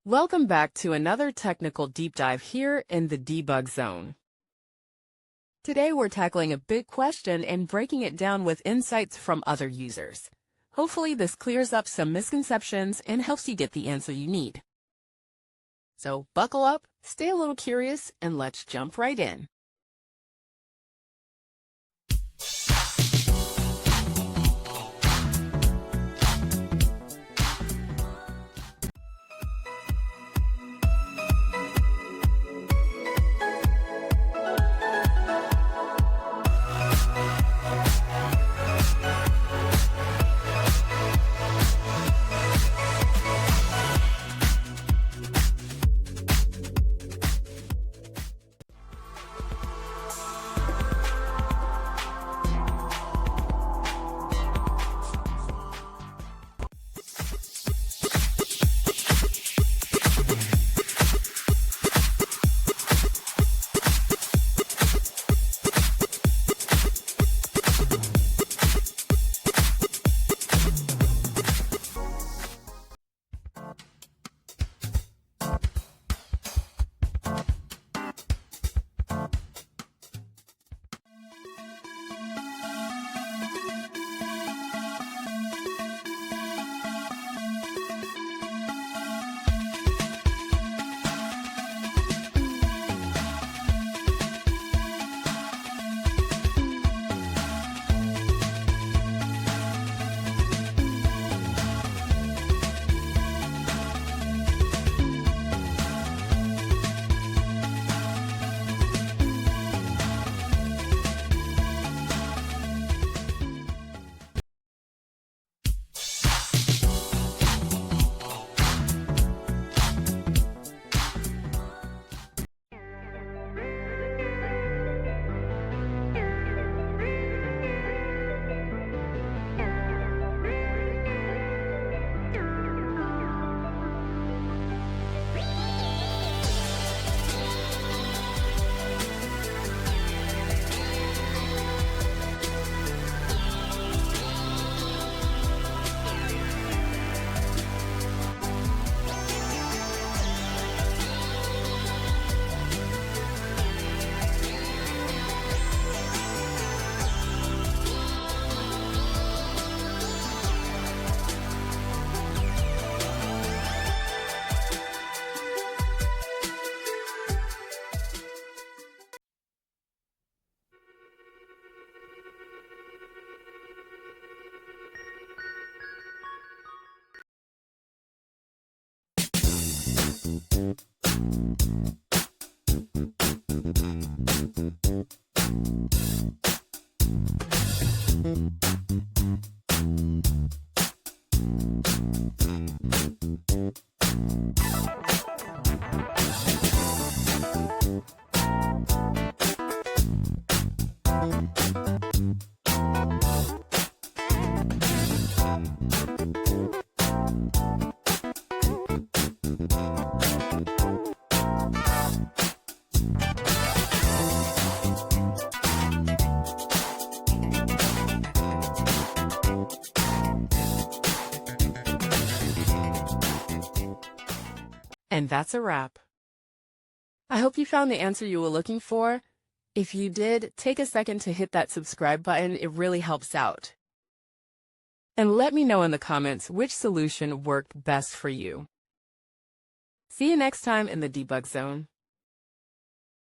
Welcome back to another technical deep dive here in the debug zone. Today we're tackling a big question and breaking it down with insights from other users. Hopefully this clears up some misconceptions and helps you get the answer you need. So buckle up, stay a little curious, and let's jump right in. And that's a wrap. I hope you found the answer you were looking for. If you did, take a second to hit that subscribe button. It really helps out. And let me know in the comments which solution worked best for you. See you next time in the debug zone.